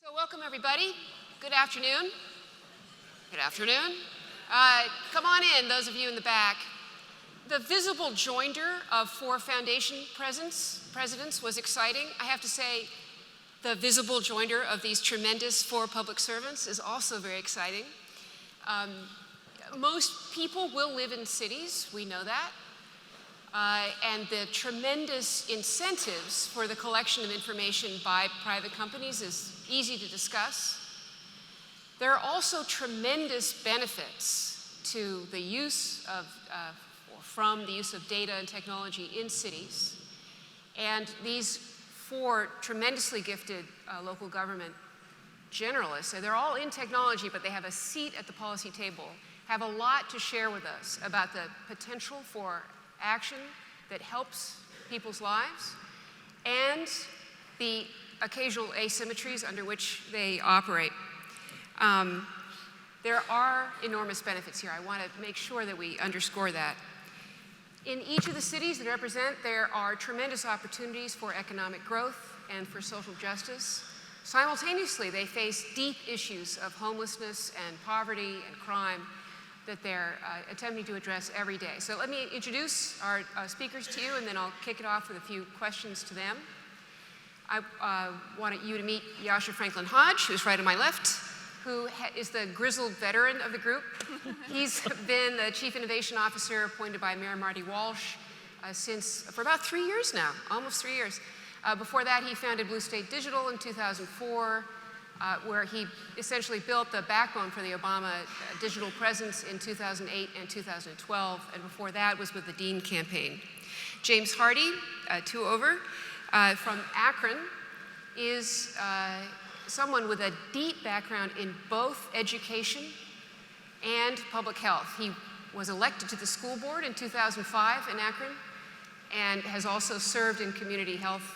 So welcome everybody. Good afternoon. Good afternoon. Come on in, those of you in the back. The visible joinder of 4 foundation presidents was exciting. I have to say, the visible joinder of these tremendous 4 public servants is also very exciting. Most people will live in cities, we know that. And the tremendous incentives for the collection of information by private companies is easy to discuss. There are also tremendous benefits to the use of, from the use of data and technology in cities. And these 4 tremendously gifted local government generalists, so they're all in technology, but they have a seat at the policy table, have a lot to share with us about the potential for action that helps people's lives and the occasional asymmetries under which they operate. There are enormous benefits here. I want to make sure that we underscore that. In each of the cities that I represent, there are tremendous opportunities for economic growth and for social justice. Simultaneously, they face deep issues of homelessness and poverty and crime that they're attempting to address every day. So let me introduce our speakers to you, and then I'll kick it off with a few questions to them. I wanted you to meet Yasha Franklin Hodge, who's right on my left, who is the grizzled veteran of the group. He's been the Chief Innovation Officer appointed by Mayor Marty Walsh for about 3 years now, almost 3 years. Before that, he founded Blue State Digital in 2004, where he essentially built the backbone for the Obama digital presence in 2008 and 2012, and before that was with the Dean campaign. James Hardy, 2 over, from Akron, is someone with a deep background in both education and public health. He was elected to the school board in 2005 in Akron and has also served in community health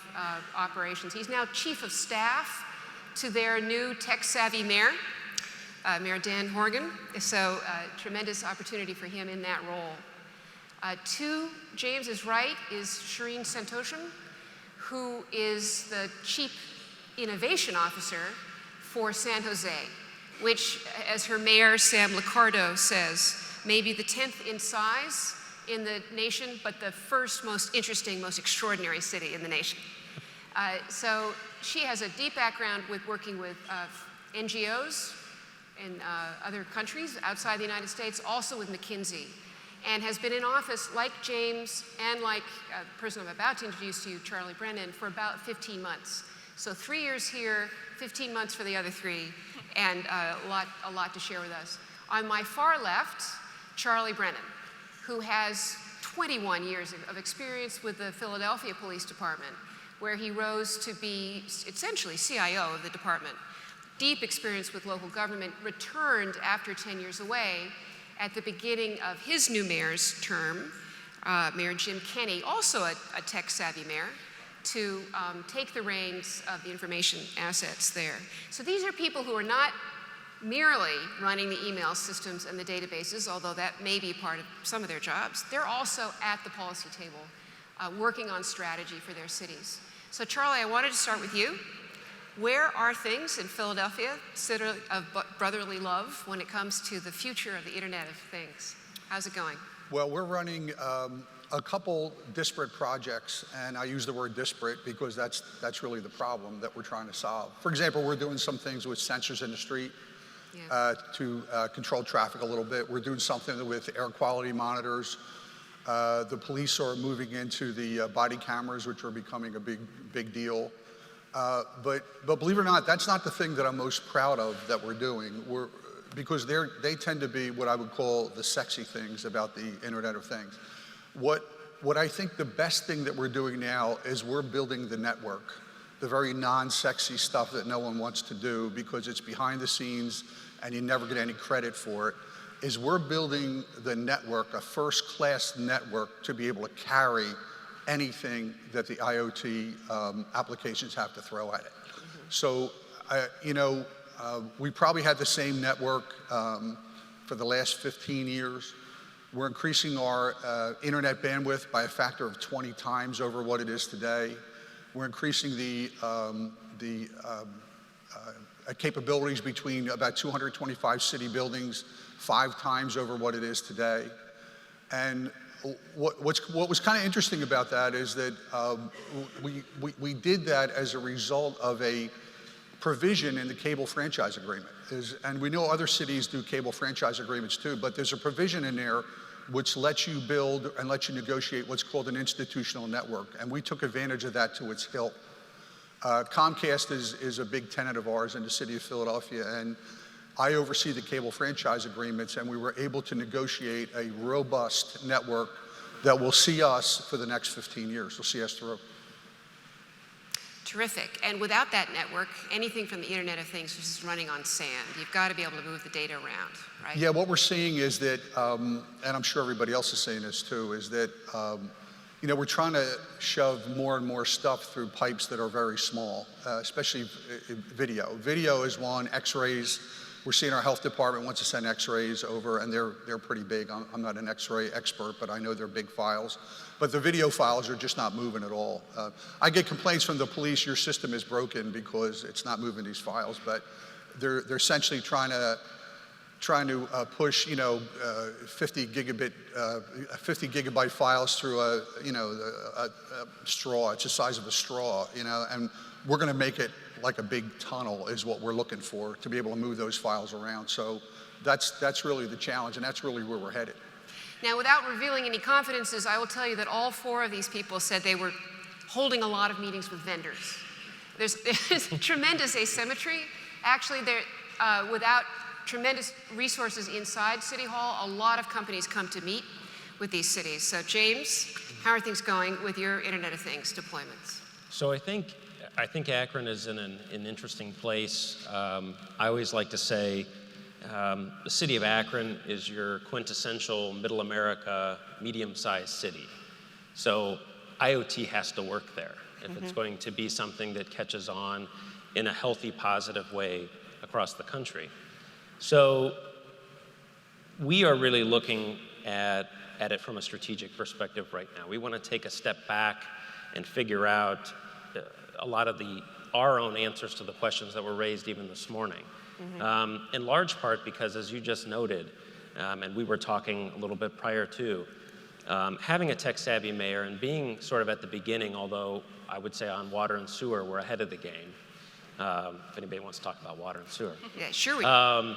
operations. He's now chief of staff to their new tech-savvy mayor, Mayor Dan Horgan. So tremendous opportunity for him in that role. To James's right is Shireen Santosham, who is the Chief Innovation Officer for San Jose, which, as her mayor, Sam Liccardo, says, may be the 10th in size in the nation, but the first most interesting, most extraordinary city in the nation. So she has a deep background with working with NGOs in other countries outside the United States, also with McKinsey, and has been in office like James and like the person I'm about to introduce to you, Charlie Brennan, for about 15 months. So 3 years here, 15 months for the other 3, and a lot to share with us. On my far left, Charlie Brennan, who has 21 years of experience with the Philadelphia Police Department, where he rose to be essentially CIO of the department. Deep experience with local government, returned after 10 years away at the beginning of his new mayor's term, Mayor Jim Kenney, also a tech-savvy mayor, to take the reins of the information assets there. So these are people who are not merely running the email systems and the databases, although that may be part of some of their jobs. They're also at the policy table, working on strategy for their cities. So Charlie, I wanted to start with you. Where are things in Philadelphia, city of brotherly love, when it comes to the future of the Internet of Things? How's it going? Well, we're running a couple disparate projects, and I use the word disparate because that's really the problem that we're trying to solve. For example, we're doing some things with sensors in the street to control traffic a little bit. We're doing something with air quality monitors. The police are moving into the body cameras, which are becoming a big deal. But believe it or not, that's not the thing that I'm most proud of that we're doing. Because they tend to be what I would call the sexy things about the Internet of Things. What I think the best thing that we're doing now is we're building the network, the very non-sexy stuff that no one wants to do because it's behind the scenes and you never get any credit for it, is we're building the network, a first-class network, to be able to carry anything that the IoT applications have to throw at it. So, we probably had the same network for the last 15 years. We're increasing our internet bandwidth by a factor of 20 times over what it is today. We're increasing the capabilities between about 225 city buildings, 5 times over what it is today. And what was kind of interesting about that is that we did that as a result of a provision in the cable franchise agreement. And we know other cities do cable franchise agreements too, but there's a provision in there which lets you build and lets you negotiate what's called an institutional network. And we took advantage of that to its hilt. Comcast is a big tenant of ours in the city of Philadelphia, and I oversee the cable franchise agreements, and we were able to negotiate a robust network that will see us for the next 15 years. Will see us through. Terrific. And without that network, anything from the Internet of Things is just running on sand. You've got to be able to move the data around, right? Yeah, what we're seeing is that, and I'm sure everybody else is saying this too, is that we're trying to shove more and more stuff through pipes that are very small, especially video. Video is one, X-rays. We're seeing our health department wants to send X-rays over, and they're pretty big. I'm not an X-ray expert, but I know they're big files. But the video files are just not moving at all. I get complaints from the police, your system is broken because it's not moving these files, but they're essentially trying to push 50 gigabyte files through a straw. It's the size of a straw, and we're going to make it like a big tunnel is what we're looking for to be able to move those files around. So that's really the challenge, and that's really where we're headed. Now, without revealing any confidences, I will tell you that all 4 of these people said they were holding a lot of meetings with vendors. There's tremendous asymmetry. Actually, without tremendous resources inside City Hall, a lot of companies come to meet with these cities. So James, how are things going with your Internet of Things deployments? So I think Akron is in an interesting place. I always like to say the city of Akron is your quintessential middle America, medium-sized city. So IoT has to work there if it's going to be something that catches on in a healthy, positive way across the country. So we are really looking at it from a strategic perspective right now. We want to take a step back and figure out a lot of our own answers to the questions that were raised even this morning. In large part because, as you just noted, and we were talking a little bit prior to, having a tech-savvy mayor and being sort of at the beginning, although I would say on water and sewer, we're ahead of the game. If anybody wants to talk about water and sewer. Yeah, sure we can.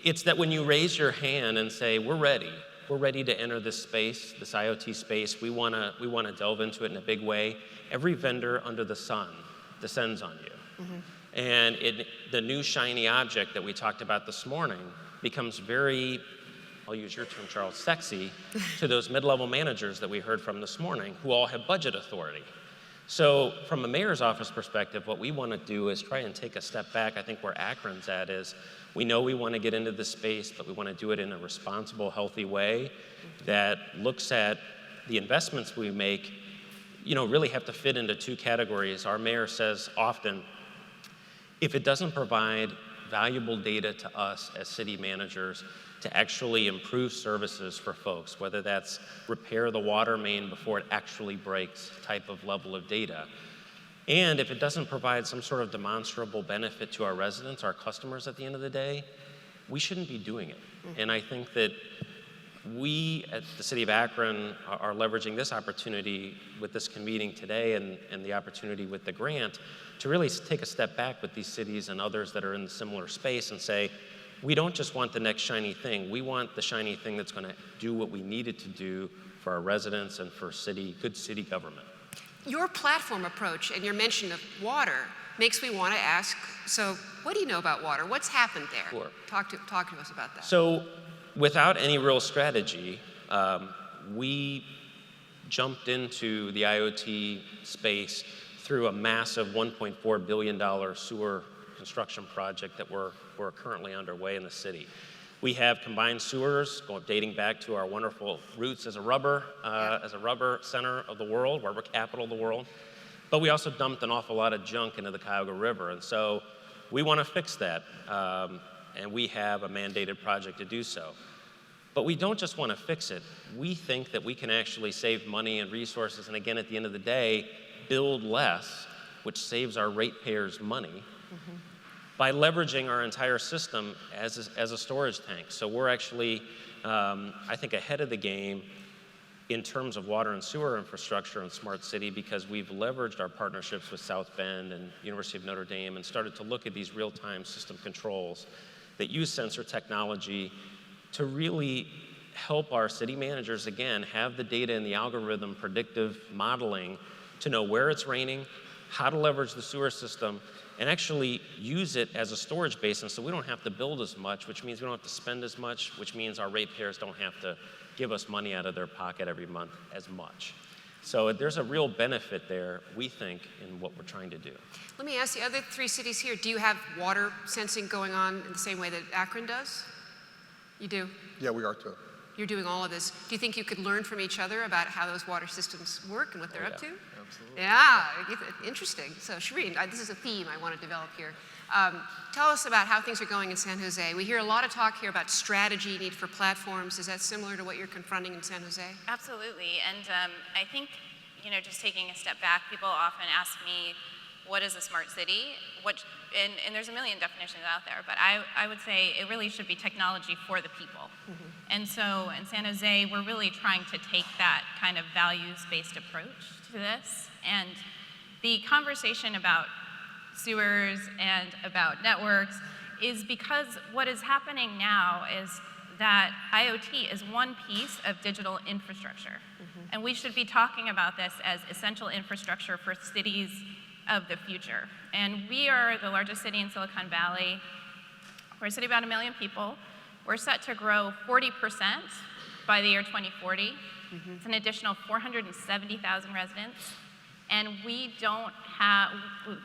It's that when you raise your hand and say, we're ready to enter this space, this IoT space, we want to delve into it in a big way, every vendor under the sun descends on you. And the new shiny object that we talked about this morning becomes very, I'll use your term, Charles, sexy to those mid-level managers that we heard from this morning who all have budget authority. So from a mayor's office perspective, what we want to do is try and take a step back. I think where Akron's at is we know we want to get into this space, but we want to do it in a responsible, healthy way that looks at the investments we make, really have to fit into 2 categories. Our mayor says often, if it doesn't provide valuable data to us as city managers to actually improve services for folks, whether that's repair the water main before it actually breaks type of level of data, and if it doesn't provide some sort of demonstrable benefit to our residents, our customers at the end of the day, we shouldn't be doing it. And I think that we at the City of Akron are leveraging this opportunity with this convening today and the opportunity with the grant to really take a step back with these cities and others that are in the similar space and say, we don't just want the next shiny thing. We want the shiny thing that's going to do what we need it to do for our residents and for good city government. Your platform approach and your mention of water makes me want to ask, so what do you know about water? What's happened there? Sure. Talk to us about that. So without any real strategy, we jumped into the IoT space through a massive $1.4 billion sewer construction project that we're currently underway in the city. We have combined sewers dating back to our wonderful roots as a rubber center of the world, rubber capital of the world. But we also dumped an awful lot of junk into the Cuyahoga River. And so we want to fix that. And we have a mandated project to do so. But we don't just want to fix it. We think that we can actually save money and resources. And again, at the end of the day, build less, which saves our ratepayers money. by leveraging our entire system as a storage tank. So we're actually, I think, ahead of the game in terms of water and sewer infrastructure in Smart City, because we've leveraged our partnerships with South Bend and University of Notre Dame and started to look at these real-time system controls that use sensor technology to really help our city managers, again, have the data and the algorithm predictive modeling to know where it's raining, how to leverage the sewer system, and actually use it as a storage basin so we don't have to build as much, which means we don't have to spend as much, which means our ratepayers don't have to give us money out of their pocket every month as much. So there's a real benefit there, we think, in what we're trying to do. Let me ask the other 3 cities here, do you have water sensing going on in the same way that Akron does? You do? Yeah, we are too. You're doing all of this. Do you think you could learn from each other about how those water systems work and what they're up to? Absolutely. Yeah, interesting. So Shireen, this is a theme I want to develop here. Tell us about how things are going in San Jose. We hear a lot of talk here about strategy, need for platforms. Is that similar to what you're confronting in San Jose? Absolutely, and I think, just taking a step back, people often ask me, what is a smart city? And there's a million definitions out there, but I would say it really should be technology for the people. Mm-hmm. And so in San Jose, we're really trying to take that kind of values-based approach to this. And the conversation about sewers and about networks is because what is happening now is that IoT is one piece of digital infrastructure. Mm-hmm. And we should be talking about this as essential infrastructure for cities of the future. And we are the largest city in Silicon Valley. We're a city of about 1 million people. We're set to grow 40% by the year 2040. Mm-hmm. It's an additional 470,000 residents. And we don't have,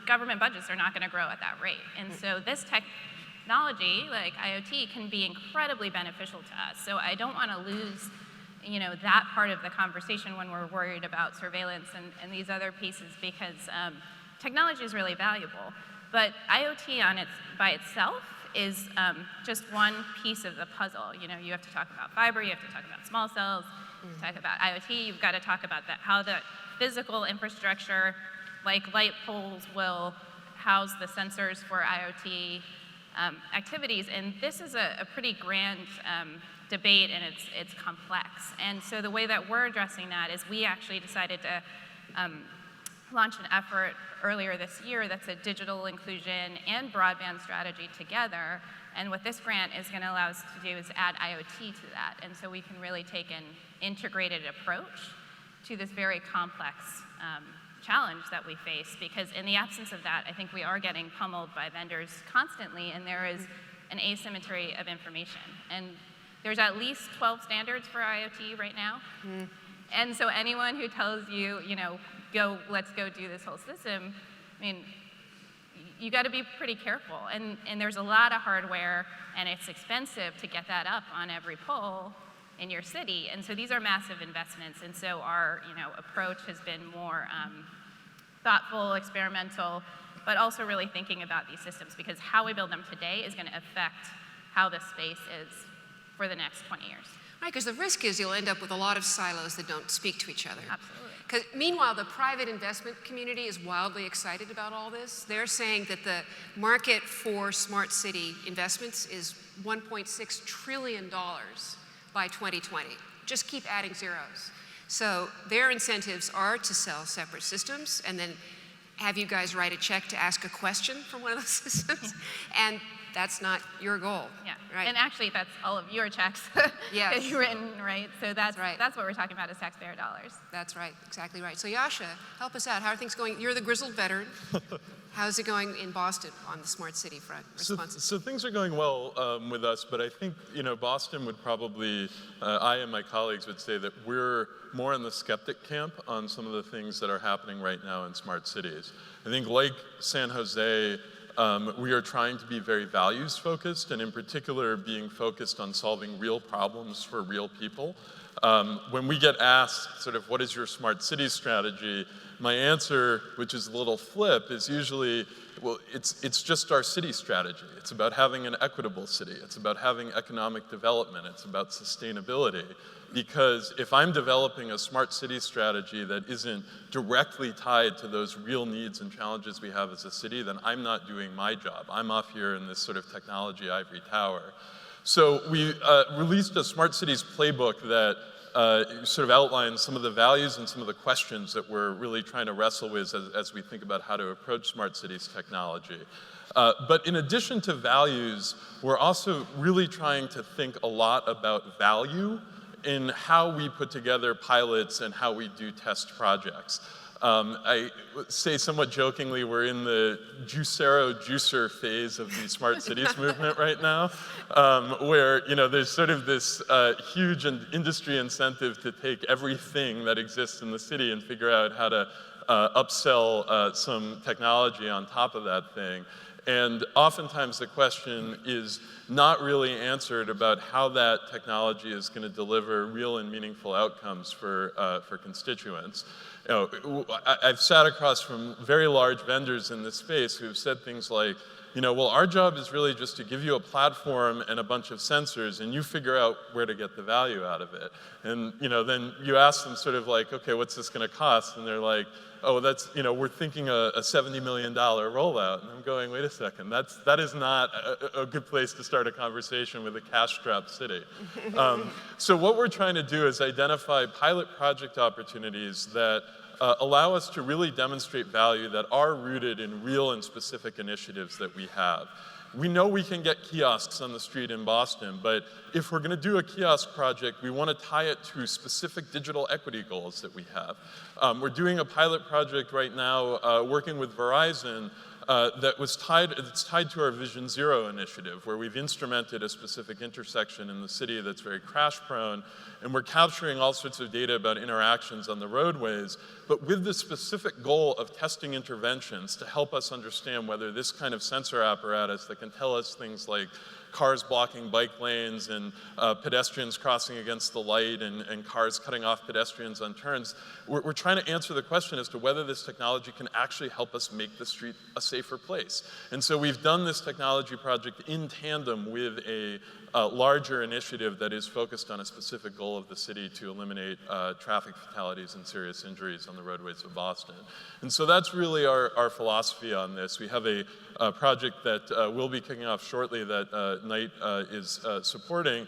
government budgets are not going to grow at that rate. And so this technology, like IoT, can be incredibly beneficial to us. So I don't want to lose that part of the conversation when we're worried about surveillance and these other pieces, because technology is really valuable. But IoT by itself is just one piece of the puzzle. You have to talk about fiber, you have to talk about small cells, talk about IoT, you've got to talk about how the physical infrastructure, like light poles, will house the sensors for IoT activities. And this is a pretty grand debate, and it's complex. And so the way that we're addressing that is we actually decided to launch an effort earlier this year that's a digital inclusion and broadband strategy together. And what this grant is going to allow us to do is add IoT to that. And so we can really take an integrated approach to this very complex challenge that we face, because in the absence of that, I think we are getting pummeled by vendors constantly, and there is an asymmetry of information. And there's at least 12 standards for IoT right now. Mm. And so anyone who tells you, let's go do this whole system, I mean, you got to be pretty careful. And there's a lot of hardware, and it's expensive to get that up on every pole in your city. And so these are massive investments. And so our approach has been more thoughtful, experimental, but also really thinking about these systems, because how we build them today is going to affect how this space is for the next 20 years. Right, because the risk is you'll end up with a lot of silos that don't speak to each other. Absolutely. Because meanwhile, the private investment community is wildly excited about all this. They're saying that the market for smart city investments is $1.6 trillion by 2020. Just keep adding zeros. So their incentives are to sell separate systems and then have you guys write a check to ask a question from one of those systems. And that's not your goal. Yeah, right? And actually that's all of your checks yes. that you've written, right? So that's right. That's what we're talking about, is taxpayer dollars. That's right, exactly right. So Yasha, help us out. How are things going? You're the grizzled veteran. How's it going in Boston on the smart city front? So things are going well with us, but I think Boston would probably, I and my colleagues would say that we're more in the skeptic camp on some of the things that are happening right now in smart cities. I think, like San Jose, we are trying to be very values focused, and in particular being focused on solving real problems for real people. When we get asked sort of what is your smart city strategy, my answer, which is a little flip, is usually, well, it's just our city strategy. It's about having an equitable city. It's about having economic development. It's about sustainability. because if I'm developing a smart city strategy that isn't directly tied to those real needs and challenges we have as a city, then I'm not doing my job. I'm off here in this sort of technology ivory tower. So we released a Smart Cities playbook that sort of outlines some of the values and some of the questions that we're really trying to wrestle with as we think about how to approach smart cities technology. But in addition to values, we're also really trying to think a lot about value in how we put together pilots and how we do test projects. I say somewhat jokingly, we're in the juicero juicer phase of the smart cities movement right now, where there's sort of this huge industry incentive to take everything that exists in the city and figure out how to upsell some technology on top of that thing. And oftentimes the question is not really answered about how that technology is going to deliver real and meaningful outcomes for constituents. I've sat across from very large vendors in this space who've said things like, well, our job is really just to give you a platform and a bunch of sensors, and you figure out where to get the value out of it. And then you ask them sort of like, okay, what's this going to cost? And they're like, oh, that's, we're thinking a $70 million rollout. And I'm going, wait a second, that is not a good place to start a conversation with a cash-strapped city. So what we're trying to do is identify pilot project opportunities that allow us to really demonstrate value that are rooted in real and specific initiatives that we have. We know we can get kiosks on the street in Boston, but if we're going to do a kiosk project, we want to tie it to specific digital equity goals that we have. We're doing a pilot project right now working with Verizon it's tied to our Vision Zero initiative, where we've instrumented a specific intersection in the city that's very crash prone, and we're capturing all sorts of data about interactions on the roadways, but with the specific goal of testing interventions to help us understand whether this kind of sensor apparatus that can tell us things like cars blocking bike lanes and pedestrians crossing against the light and cars cutting off pedestrians on turns. We're trying to answer the question as to whether this technology can actually help us make the street a safer place. And so we've done this technology project in tandem with a larger initiative that is focused on a specific goal of the city to eliminate traffic fatalities and serious injuries on the roadways of Boston. And so that's really our philosophy on this. We have a project that we'll be kicking off shortly that Knight is supporting,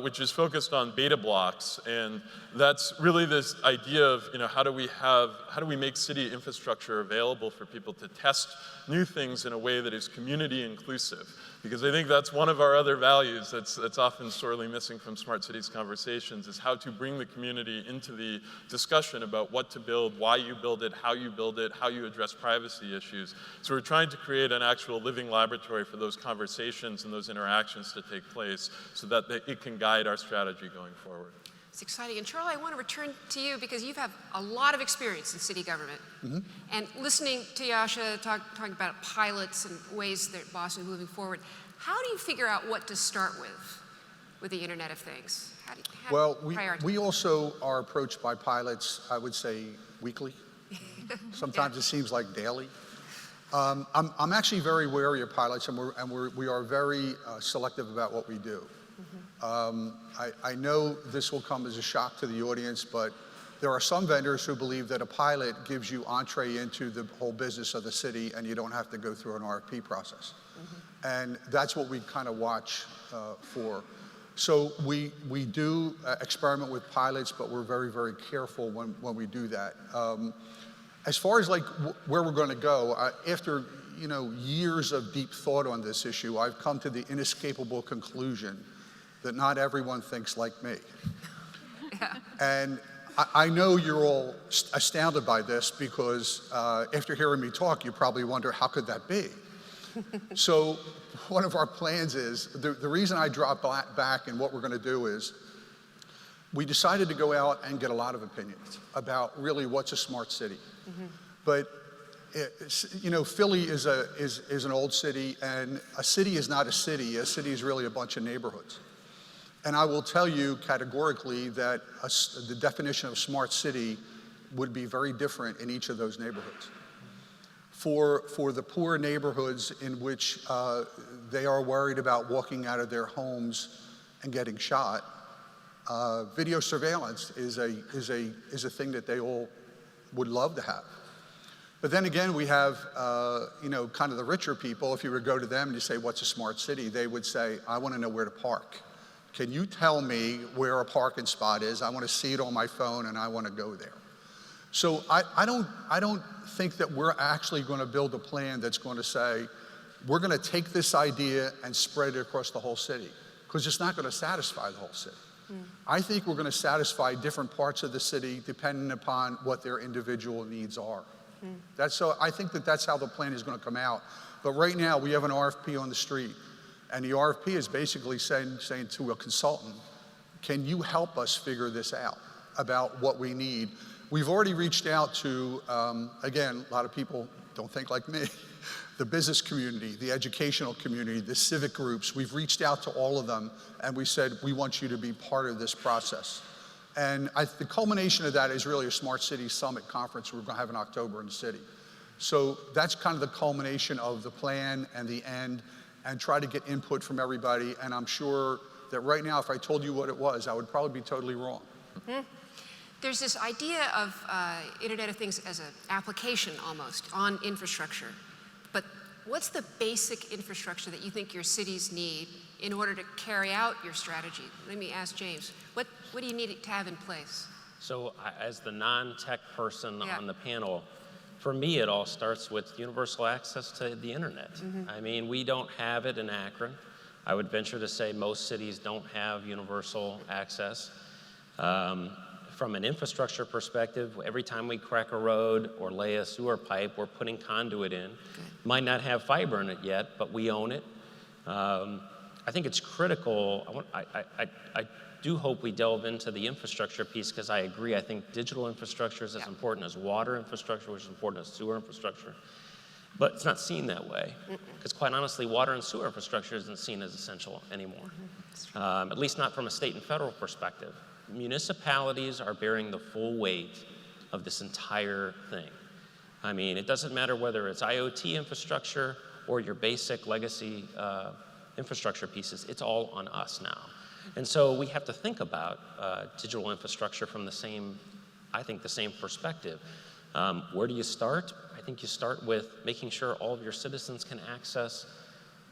which is focused on beta blocks, and that's really this idea of how do we make city infrastructure available for people to test new things in a way that is community inclusive. Because I think that's one of our other values that's often sorely missing from smart cities conversations, is how to bring the community into the discussion about what to build, why you build it, how you address privacy issues. So we're trying to create an actual living laboratory for those conversations and those interactions to take place so that it can guide our strategy going forward. It's exciting. And Charlie, I want to return to you because you've had a lot of experience in city government. Mm-hmm. And listening to Yasha talking about pilots and ways that Boston is moving forward, how do you figure out what to start with the Internet of Things? How do you prioritize? We also are approached by pilots, I would say, weekly. Sometimes it seems like daily. I'm actually very wary of pilots, and we are very selective about what we do. I know this will come as a shock to the audience, but there are some vendors who believe that a pilot gives you entree into the whole business of the city and you don't have to go through an RFP process. Mm-hmm. And that's what we kind of watch for. So we do experiment with pilots, but we're very, very careful when we do that. As far as like where we're going to go, after years of deep thought on this issue, I've come to the inescapable conclusion that not everyone thinks like me. Yeah. And I know you're all astounded by this because after hearing me talk, you probably wonder, how could that be? So one of our plans is, the reason I dropped back and what we're going to do is, we decided to go out and get a lot of opinions about really what's a smart city. Mm-hmm. But Philly is an old city, and a city is not a city. A city is really a bunch of neighborhoods. And I will tell you categorically that the definition of smart city would be very different in each of those neighborhoods. For the poor neighborhoods in which they are worried about walking out of their homes and getting shot, Video surveillance is a thing that they all would love to have. But then again, we have, kind of the richer people. If you would go to them and you say, what's a smart city? They would say, I want to know where to park. Can you tell me where a parking spot is? I want to see it on my phone and I want to go there. So I don't think that we're actually going to build a plan that's going to say, we're going to take this idea and spread it across the whole city, because it's not going to satisfy the whole city. I think we're going to satisfy different parts of the city depending upon what their individual needs are. So I think that's how the plan is going to come out. But right now, we have an RFP on the street, and the RFP is basically saying to a consultant, can you help us figure this out about what we need? We've already reached out to, again, a lot of people don't think like me, the business community, the educational community, the civic groups. We've reached out to all of them, and we said, we want you to be part of this process. And the culmination of that is really a Smart City Summit conference we're going to have in October in the city. So that's kind of the culmination of the plan and the end, and try to get input from everybody. And I'm sure that right now, if I told you what it was, I would probably be totally wrong. There's this idea of Internet of Things as an application almost on infrastructure. But what's the basic infrastructure that you think your cities need in order to carry out your strategy? Let me ask James, what do you need to have in place? So as the non-tech person on the panel, for me, it all starts with universal access to the internet. I mean, we don't have it in Akron. I would venture to say most cities don't have universal access. From an infrastructure perspective, every time we crack a road or lay a sewer pipe, we're putting conduit in. Might not have fiber in it yet, but we own it. I think it's critical. I do hope we delve into the infrastructure piece, because I agree. I think digital infrastructure is as important as water infrastructure, which is important as sewer infrastructure. But it's not seen that way, because quite honestly, water and sewer infrastructure isn't seen as essential anymore, at least not from a state and federal perspective. Municipalities are bearing the full weight of this entire thing. I mean, it doesn't matter whether it's IoT infrastructure or your basic legacy infrastructure pieces, it's all on us now. And so we have to think about digital infrastructure from the same perspective. Where do you start? I think you start with making sure all of your citizens can access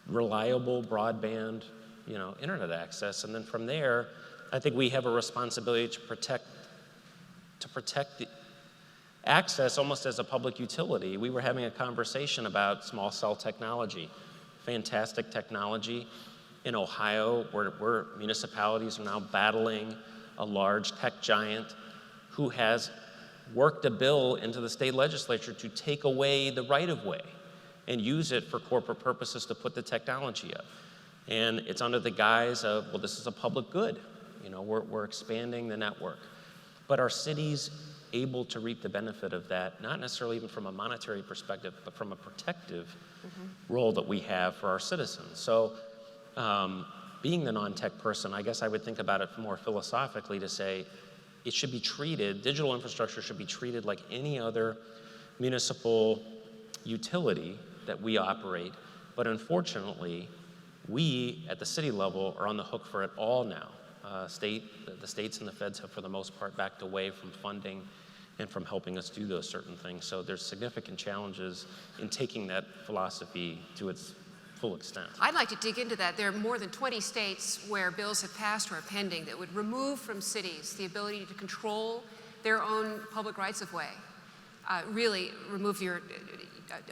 reliable broadband, internet access, and then from there, I think we have a responsibility to protect the access almost as a public utility. We were having a conversation about small cell technology, fantastic technology. In Ohio, where municipalities are now battling a large tech giant who has worked a bill into the state legislature to take away the right-of-way and use it for corporate purposes to put the technology up. And it's under the guise of, well, this is a public good. We're expanding the network. But are cities able to reap the benefit of that, not necessarily even from a monetary perspective, but from a protective role that we have for our citizens? So being the non-tech person, I guess I would think about it more philosophically to say it should be treated, digital infrastructure should be treated like any other municipal utility that we operate. But unfortunately, we at the city level are on the hook for it all now. The states and the feds have, for the most part, backed away from funding and from helping us do those certain things. So there's significant challenges in taking that philosophy to its full extent. I'd like to dig into that. There are more than 20 states where bills have passed or are pending that would remove from cities the ability to control their own public rights-of-way, really remove your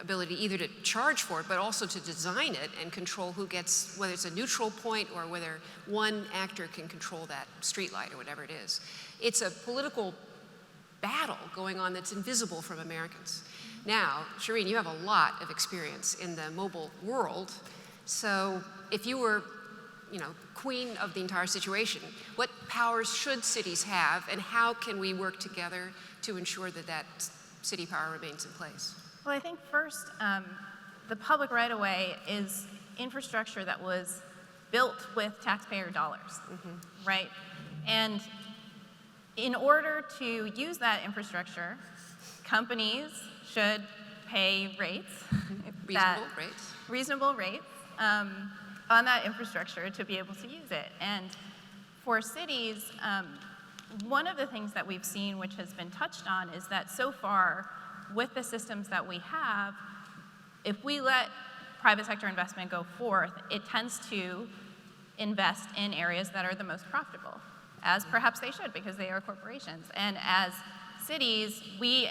ability either to charge for it, but also to design it and control who gets, whether it's a neutral point or whether one actor can control that streetlight or whatever it is. It's a political battle going on that's invisible from Americans. Now, Shireen, you have a lot of experience in the mobile world. So if you were, queen of the entire situation, what powers should cities have, and how can we work together to ensure that that city power remains in place? Well, I think first, the public right-of-way is infrastructure that was built with taxpayer dollars, right? And in order to use that infrastructure, companies should pay rates, reasonable rates on that infrastructure to be able to use it. And for cities, one of the things that we've seen, which has been touched on, is that so far, with the systems that we have, if we let private sector investment go forth, it tends to invest in areas that are the most profitable, as perhaps they should, because they are corporations. And as cities, we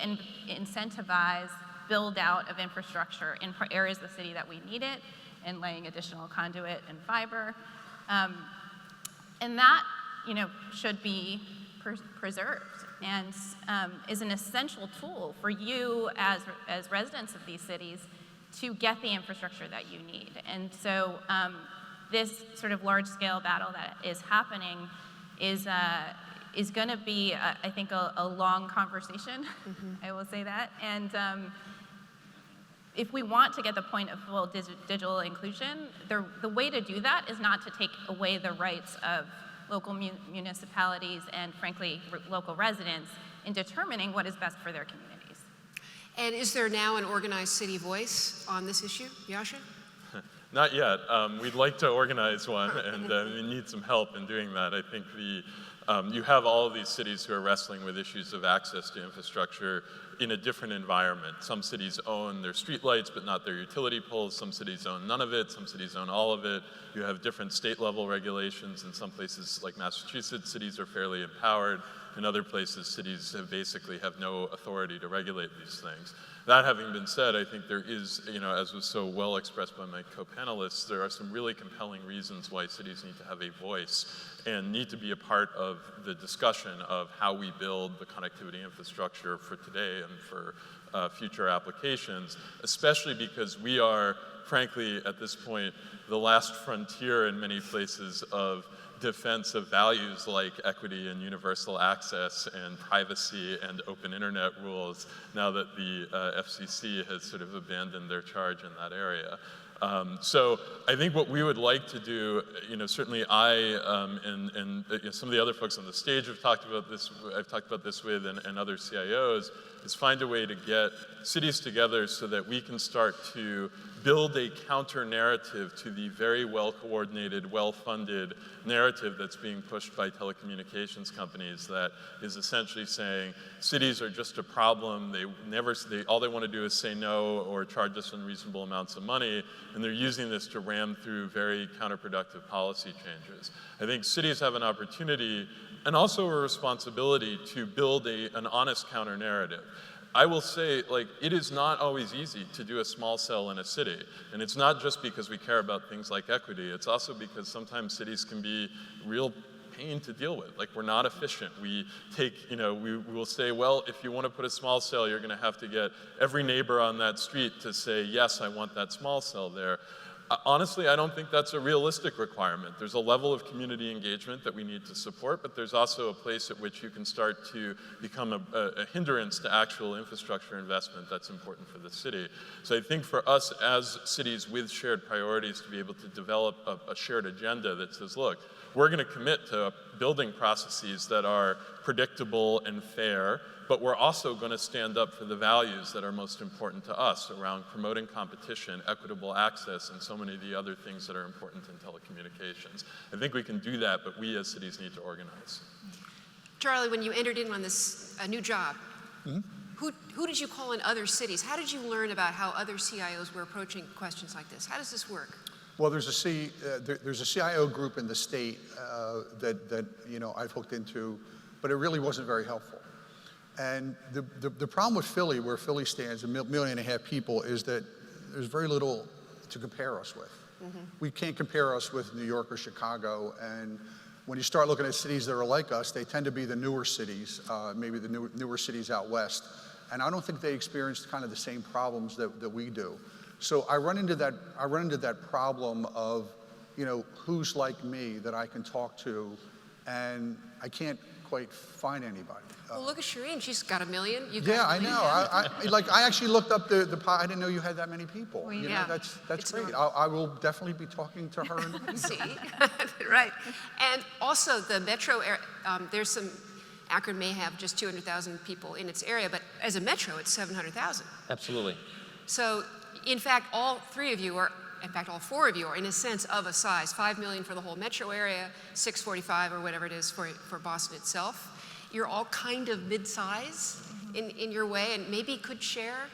incentivize build out of infrastructure in areas of the city that we need it, and laying additional conduit and fiber. And that, should be preserved and is an essential tool for you as residents of these cities to get the infrastructure that you need. And so this sort of large-scale battle that is happening is going to be, I think, a long conversation. I will say that. And if we want to get the point of full digital inclusion, the way to do that is not to take away the rights of local municipalities and, frankly, local residents in determining what is best for their communities. And is there now an organized city voice on this issue, Yasha? Not yet. We'd like to organize one, and we need some help in doing that. I think you have all of these cities who are wrestling with issues of access to infrastructure in a different environment. Some cities own their streetlights, but not their utility poles. Some cities own none of it. Some cities own all of it. You have different state-level regulations. In some places, like Massachusetts, cities are fairly empowered. In other places, cities basically have no authority to regulate these things. That having been said, I think there is, as was so well expressed by my co-panelists, there are some really compelling reasons why cities need to have a voice and need to be a part of the discussion of how we build the connectivity infrastructure for today and for future applications, especially because we are, frankly, at this point, the last frontier in many places of defense of values like equity and universal access and privacy and open internet rules, now that the FCC has sort of abandoned their charge in that area. So I think what we would like to do, certainly I and some of the other folks on the stage have talked about this, I've talked about this with, and other CIOs, is find a way to get cities together so that we can start to build a counter-narrative to the very well-coordinated, well-funded narrative that's being pushed by telecommunications companies that is essentially saying cities are just a problem, all they want to do is say no or charge us unreasonable amounts of money, and they're using this to ram through very counterproductive policy changes. I think cities have an opportunity and also a responsibility to build an honest counter-narrative. I will say, it is not always easy to do a small cell in a city. And it's not just because we care about things like equity. It's also because sometimes cities can be real pain to deal with. We're not efficient. We will say, well, if you want to put a small cell, you're going to have to get every neighbor on that street to say, yes, I want that small cell there. Honestly, I don't think that's a realistic requirement. There's a level of community engagement that we need to support, but there's also a place at which you can start to become a hindrance to actual infrastructure investment that's important for the city. So I think for us as cities with shared priorities to be able to develop a shared agenda that says, look, we're going to commit to building processes that are predictable and fair, but we're also going to stand up for the values that are most important to us around promoting competition, equitable access, and so many of the other things that are important in telecommunications. I think we can do that, but we as cities need to organize. Charlie, when you entered in on this new job, who did you call in other cities? How did you learn about how other CIOs were approaching questions like this? How does this work? Well, there's a CIO group in the state that I've hooked into, but it really wasn't very helpful. And the problem with Philly, where Philly stands, 1.5 million people, is that there's very little to compare us with. We can't compare us with New York or Chicago, and when you start looking at cities that are like us, they tend to be the newer cities, maybe the newer cities out west, and I don't think they experienced kind of the same problems that we do. So I run into that problem of, who's like me that I can talk to, and I can't quite find anybody. Well, look at Shireen. She's got 1 million. Yeah, I know. I actually looked up the I didn't know you had that many people. Well, yeah. That's great. I will definitely be talking to her. See, right. And also the metro area. There's some. Akron may have just 200,000 people in its area, but as a metro, it's 700,000. Absolutely. So, in fact, all three of you are in fact, all four of you are, in a sense, of a size. 5 million for the whole metro area, 645 or whatever it is for Boston itself. You're all kind of mid-size in your way, and maybe could share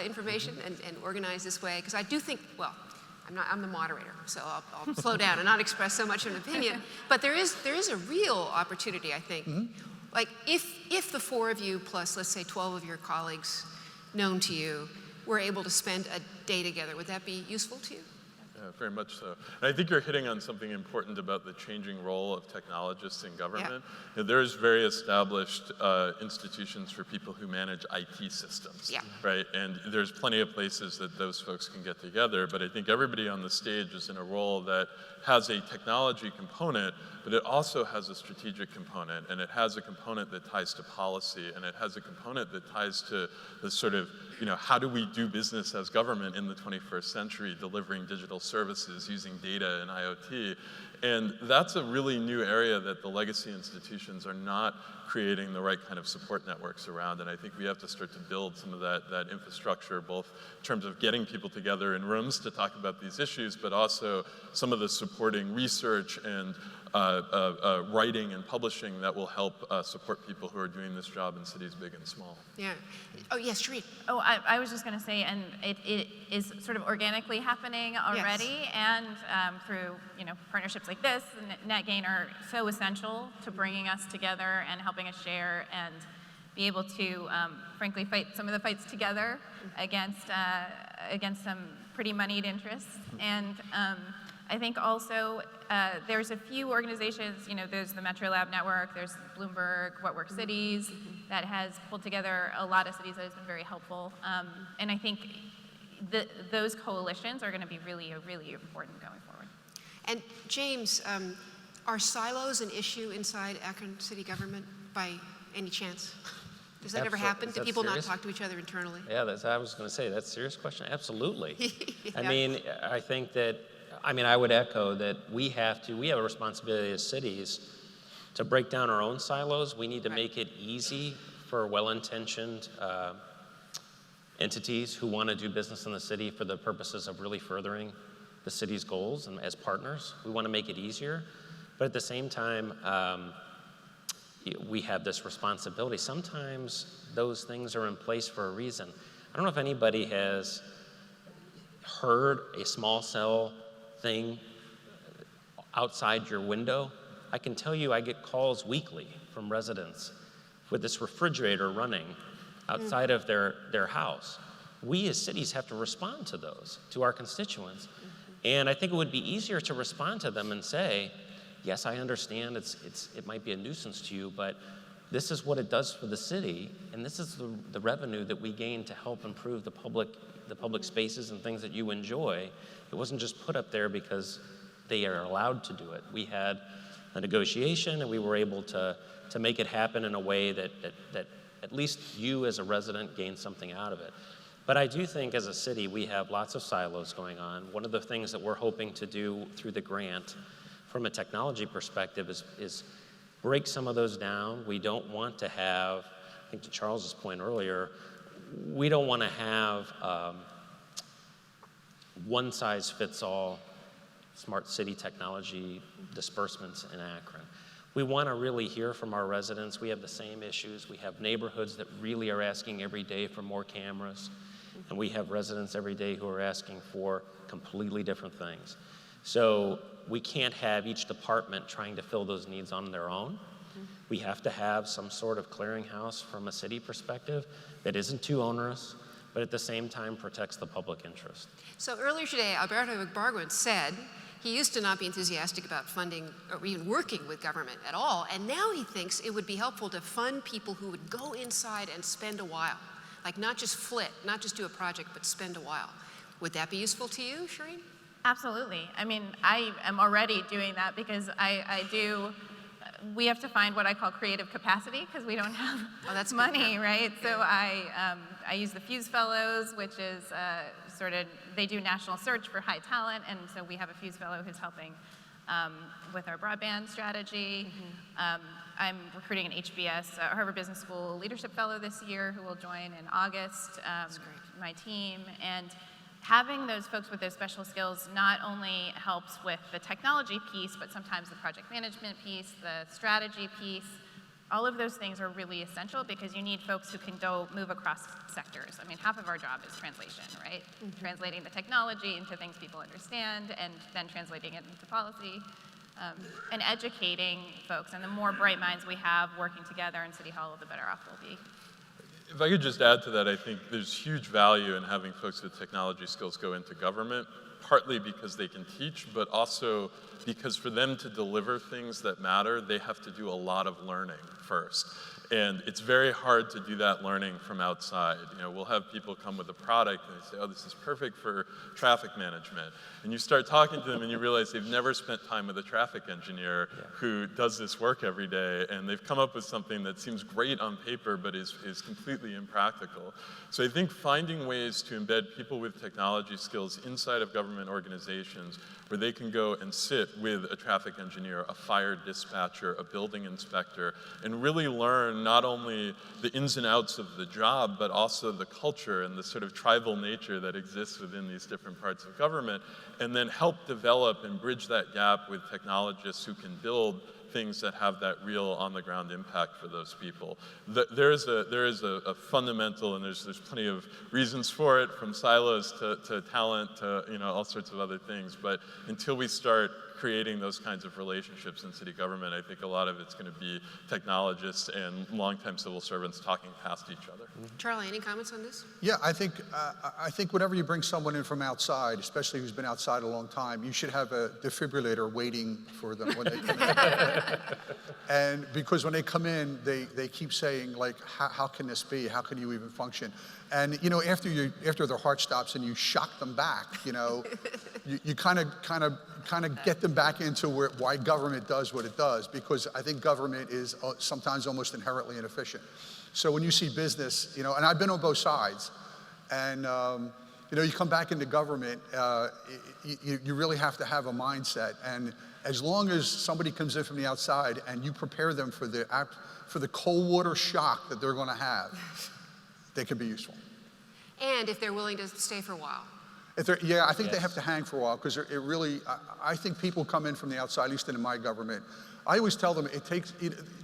information and organize this way. Because I do think, well, I'm the moderator, so I'll slow down and not express so much of an opinion. But there is a real opportunity, I think. Like if the four of you plus, let's say, 12 of your colleagues known to you were able to spend a day together, would that be useful to you? Yeah, very much so. And I think you're hitting on something important about the changing role of technologists in government. You know, there's very established institutions for people who manage IT systems, right? And there's plenty of places that those folks can get together, but I think everybody on the stage is in a role that has a technology component, but it also has a strategic component, and it has a component that ties to policy, and it has a component that ties to the sort of, you know, how do we do business as government in the 21st century, delivering digital services using data and IoT. And that's a really new area that the legacy institutions are not creating the right kind of support networks around. And I think we have to start to build some of that infrastructure, both in terms of getting people together in rooms to talk about these issues, but also some of the supporting research and writing and publishing that will help support people who are doing this job in cities big and small. Yeah. Oh, yes, Shereen. Oh, I was just going to say, and it is sort of organically happening already, and through partnerships like this, NetGain are so essential to bringing us together and helping us share and be able to, frankly, fight some of the fights together against some pretty moneyed interests. And I think also there's a few organizations, there's the Metro Lab Network, there's Bloomberg, What Works Cities, that has pulled together a lot of cities that has been very helpful. And I think those coalitions are going to be really important going forward. And James, are silos an issue inside Akron city government by any chance? Does that ever happen? Do people not talk to each other internally? Yeah, I was going to say, that's a serious question. Absolutely. I mean, I think that, I would echo that we have a responsibility as cities to break down our own silos. We need to make it easy for well-intentioned entities who want to do business in the city for the purposes of really furthering the city's goals, and as partners, we want to make it easier. But at the same time, we have this responsibility. Sometimes those things are in place for a reason. I don't know if anybody has heard a small cell thing outside your window. I can tell you I get calls weekly from residents with this refrigerator running outside of their house. We as cities have to respond to those, to our constituents. And I think it would be easier to respond to them and say, yes, I understand it might be a nuisance to you, but this is what it does for the city, and this is the revenue that we gain to help improve the public spaces and things that you enjoy. It wasn't just put up there because they are allowed to do it. We had a negotiation, and we were able to make it happen in a way that at least you as a resident gain something out of it. But I do think as a city, we have lots of silos going on. One of the things that we're hoping to do through the grant from a technology perspective is break some of those down. We don't want to have, I think to Charles's point earlier, we don't want to have one-size-fits-all smart city technology disbursements in Akron. We want to really hear from our residents. We have the same issues. We have neighborhoods that really are asking every day for more cameras, and we have residents every day who are asking for completely different things. So we can't have each department trying to fill those needs on their own. We have to have some sort of clearinghouse from a city perspective that isn't too onerous, but at the same time protects the public interest. So earlier today, Alberto Ibargüen said he used to not be enthusiastic about funding or even working with government at all, and now he thinks it would be helpful to fund people who would go inside and spend a while, like not just flit, not just do a project, but spend a while. Would that be useful to you, Shereen? Absolutely. I am already doing that because we have to find what I call creative capacity because we don't have money, right? So I use the Fuse Fellows, which is they do national search for high talent, and so we have a Fuse Fellow who's helping with our broadband strategy. I'm recruiting an HBS, Harvard Business School Leadership Fellow this year who will join in August, my team. And having those folks with those special skills not only helps with the technology piece, but sometimes the project management piece, the strategy piece. All of those things are really essential because you need folks who can go move across sectors. I mean, half of our job is translation, right? Translating the technology into things people understand and then translating it into policy. And educating folks. And the more bright minds we have working together in City Hall, the better off we'll be. If I could just add to that, I think there's huge value in having folks with technology skills go into government, partly because they can teach, but also because for them to deliver things that matter, they have to do a lot of learning first. And it's very hard to do that learning from outside. You know, we'll have people come with a product and they say, oh, this is perfect for traffic management. And you start talking to them and you realize they've never spent time with a traffic engineer who does this work every day. And they've come up with something that seems great on paper, but is completely impractical. So I think finding ways to embed people with technology skills inside of government organizations where they can go and sit with a traffic engineer, a fire dispatcher, a building inspector, and really learn not only the ins and outs of the job, but also the culture and the sort of tribal nature that exists within these different parts of government, and then help develop and bridge that gap with technologists who can build things that have that real on-the-ground impact for those people. There is a fundamental, and there's plenty of reasons for it, from silos to talent to all sorts of other things. But until we start creating those kinds of relationships in city government, I think a lot of it's going to be technologists and longtime civil servants talking past each other. Charlie, any comments on this? Yeah, I think whenever you bring someone in from outside, especially who's been outside a long time, you should have a defibrillator waiting for them when they come in. And because when they come in, they keep saying, like, how can this be? How can you even function? And after their heart stops and you shock them back, you kind of get them back into why government does what it does, because I think government is sometimes almost inherently inefficient. So when you see business, and I've been on both sides, and you come back into government, you really have to have a mindset. And as long as somebody comes in from the outside and you prepare them for the cold water shock that they're going to have, they can be useful. And if they're willing to stay for a while. I think they have to hang for a while, because I think people come in from the outside, at least in my government. I always tell them it takes,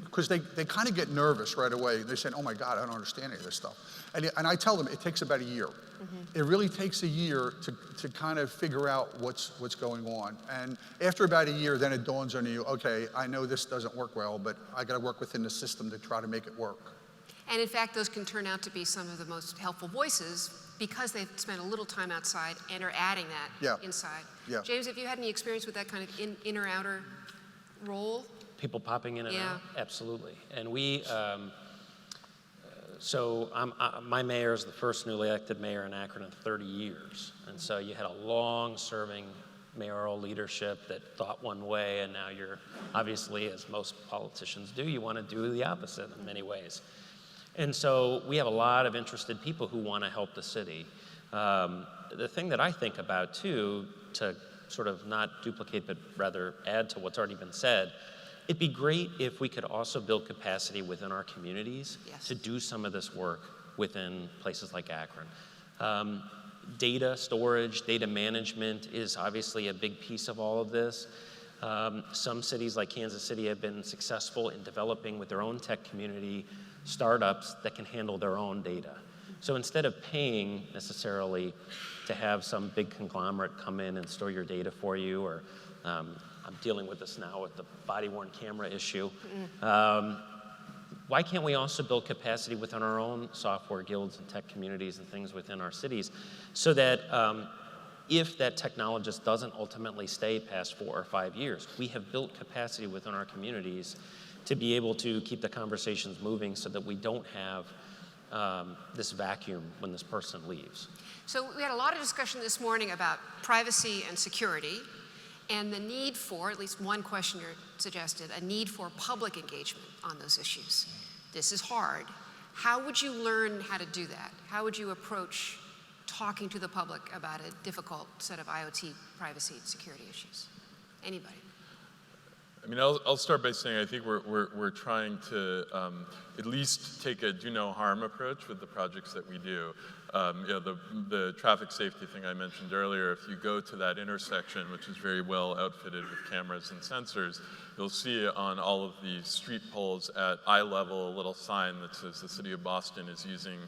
because they kind of get nervous right away. They say, oh my God, I don't understand any of this stuff. And I tell them it takes about a year. It really takes a year to kind of figure out what's going on. And after about a year, then it dawns on you, okay, I know this doesn't work well, but I got to work within the system to try to make it work. And in fact, those can turn out to be some of the most helpful voices because they've spent a little time outside and are adding that inside. Yeah. James, have you had any experience with that kind of inner outer role? People popping in and out? Absolutely. And my mayor is the first newly elected mayor in Akron in 30 years. And so you had a long-serving mayoral leadership that thought one way, and now you're, obviously, as most politicians do, you want to do the opposite in many ways. And so we have a lot of interested people who want to help the city. The thing that I think about, too, to sort of not duplicate but rather add to what's already been said, it'd be great if we could also build capacity within our communities to do some of this work within places like Akron. Data storage, data management is obviously a big piece of all of this. Some cities like Kansas City have been successful in developing with their own tech community startups that can handle their own data. So instead of paying necessarily to have some big conglomerate come in and store your data for you, or I'm dealing with this now with the body-worn camera issue, why can't we also build capacity within our own software guilds and tech communities and things within our cities, so that if that technologist doesn't ultimately stay past 4 or 5 years, we have built capacity within our communities to be able to keep the conversations moving so that we don't have this vacuum when this person leaves. So we had a lot of discussion this morning about privacy and security, and the need for, at least one questioner suggested, a need for public engagement on those issues. This is hard. How would you learn how to do that? How would you approach talking to the public about a difficult set of IoT privacy and security issues? Anybody? I mean, I'll start by saying I think we're trying to at least take a do no harm approach with the projects that we do. the traffic safety thing I mentioned earlier, if you go to that intersection, which is very well outfitted with cameras and sensors, you'll see on all of the street poles at eye level a little sign that says the City of Boston is using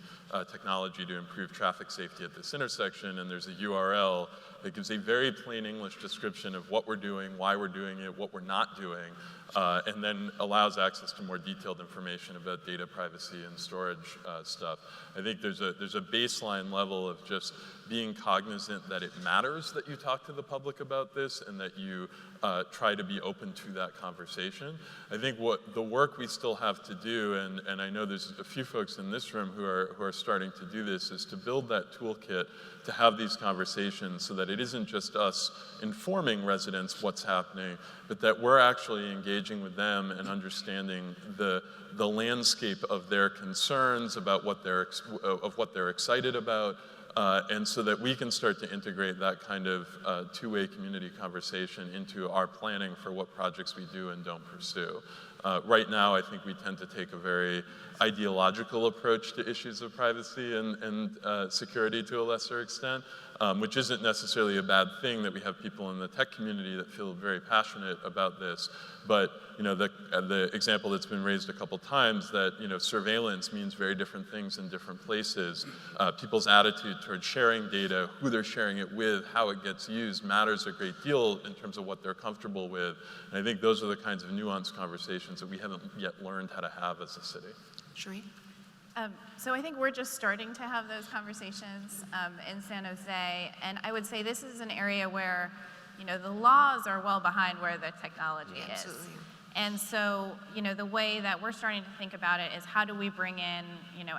technology to improve traffic safety at this intersection, and there's a URL that gives a very plain English description of what we're doing, why we're doing it, what we're not doing, and then allows access to more detailed information about data privacy and storage stuff. I think there's a baseline level of just being cognizant that it matters that you talk to the public about this and that you try to be open to that conversation. I think what the work we still have to do, and I know there's a few folks in this room who are starting to do this, is to build that toolkit to have these conversations so that it isn't just us informing residents what's happening, but that we're actually engaging with them and understanding the landscape of their concerns about what they're excited about, and so that we can start to integrate that kind of two-way community conversation into our planning for what projects we do and don't pursue. Right now, I think we tend to take a very ideological approach to issues of privacy and security to a lesser extent, which isn't necessarily a bad thing that we have people in the tech community that feel very passionate about this. But the example that's been raised a couple times that surveillance means very different things in different places. People's attitude towards sharing data, who they're sharing it with, how it gets used matters a great deal in terms of what they're comfortable with. And I think those are the kinds of nuanced conversations that we haven't yet learned how to have as a city. Shereen? So I think we're just starting to have those conversations in San Jose, and I would say this is an area where, the laws are well behind where the technology is. Absolutely. And so, the way that we're starting to think about it is how do we bring in,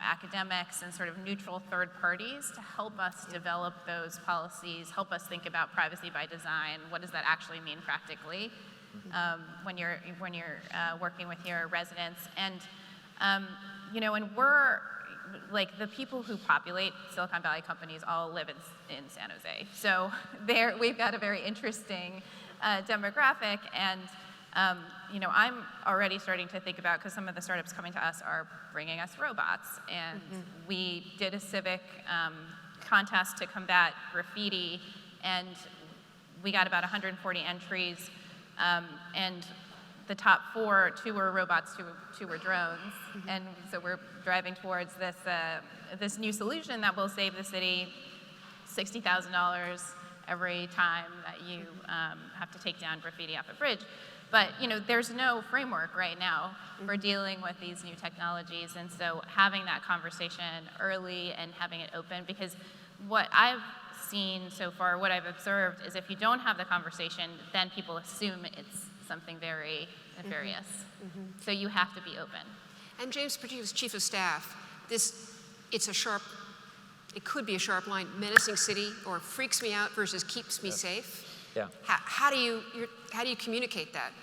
academics and sort of neutral third parties to help us develop those policies, help us think about privacy by design. What does that actually mean practically when you're working with your residents? And and we're, like, the people who populate Silicon Valley companies all live in San Jose. So we've got a very interesting demographic, and I'm already starting to think about, because some of the startups coming to us are bringing us robots, and we did a civic contest to combat graffiti, and we got about 140 entries, and the top 4, 2 were robots, 2 were drones, and so we're driving towards this new solution that will save the city $60,000 every time that you have to take down graffiti off a bridge. But there's no framework right now for dealing with these new technologies, and so having that conversation early and having it open, because what I've seen so far, what I've observed, is if you don't have the conversation, then people assume it's something very nefarious. So you have to be open. And James Perdue is Chief of Staff. It could be a sharp line, menacing city or freaks me out versus keeps me safe. Yeah. How do you communicate that?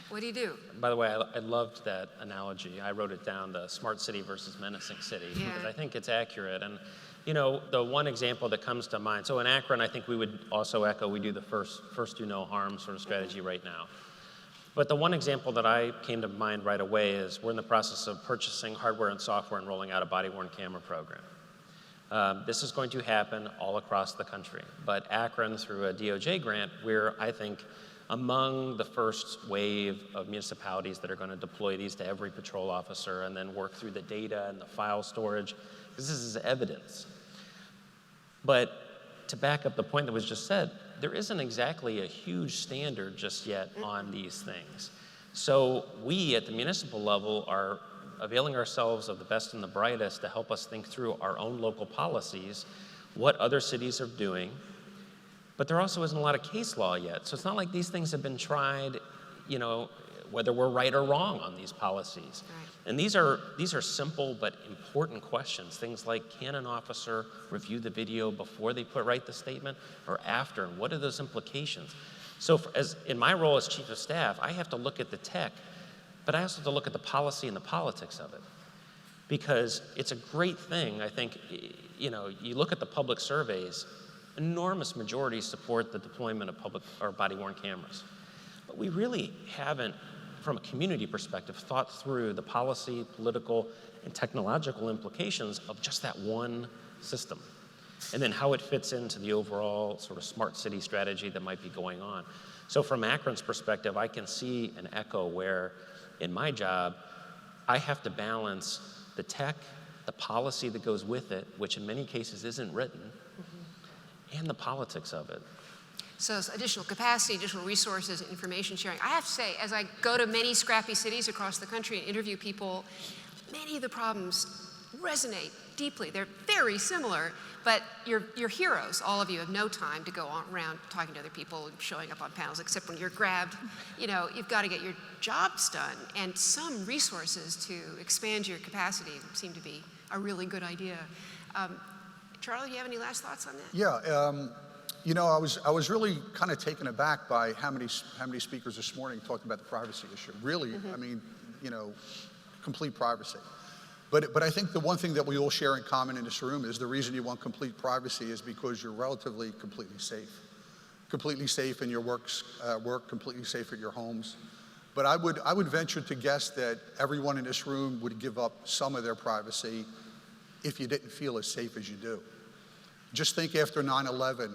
What do you do? By the way, I loved that analogy. I wrote it down, the smart city versus menacing city, because I think it's accurate. And the one example that comes to mind, so in Akron, I think we would also echo, we do the first do no harm sort of strategy right now. But the one example that I came to mind right away is we're in the process of purchasing hardware and software and rolling out a body-worn camera program. This is going to happen all across the country. But Akron, through a DOJ grant, we're, I think, among the first wave of municipalities that are going to deploy these to every patrol officer and then work through the data and the file storage, because this is evidence. But to back up the point that was just said, there isn't exactly a huge standard just yet on these things. So we at the municipal level are availing ourselves of the best and the brightest to help us think through our own local policies, what other cities are doing. But there also isn't a lot of case law yet. So it's not like these things have been tried, whether we're right or wrong on these policies. Right. And these are simple but important questions. Things like, can an officer review the video before they write the statement or after? And what are those implications? So as in my role as Chief of Staff, I have to look at the tech, but I also have to look at the policy and the politics of it. Because it's a great thing, I think, you look at the public surveys, enormous majority support the deployment of public or body-worn cameras. But we really haven't, from a community perspective, thought through the policy, political, and technological implications of just that one system. and then how it fits into the overall sort of smart city strategy that might be going on. So from Akron's perspective, I can see an echo where in my job, I have to balance the tech, the policy that goes with it, which in many cases isn't written, and the politics of it. So it's additional capacity, additional resources, information sharing. I have to say, as I go to many scrappy cities across the country and interview people, many of the problems resonate deeply. They're very similar, but you're heroes. All of you have no time to go around talking to other people and showing up on panels, except when you're grabbed. You know, you've got to get your jobs done, and some resources to expand your capacity seem to be a really good idea. Charlie, do you have any last thoughts on that? Yeah, you know, I was really kind of taken aback by how many speakers this morning talked about the privacy issue. Really, I mean, you know, complete privacy. But I think the one thing that we all share in common in this room is the reason you want complete privacy is because you're relatively completely safe. Completely safe in your work, completely safe at your homes. But I would venture to guess that everyone in this room would give up some of their privacy if you didn't feel as safe as you do. Just think after 9/11,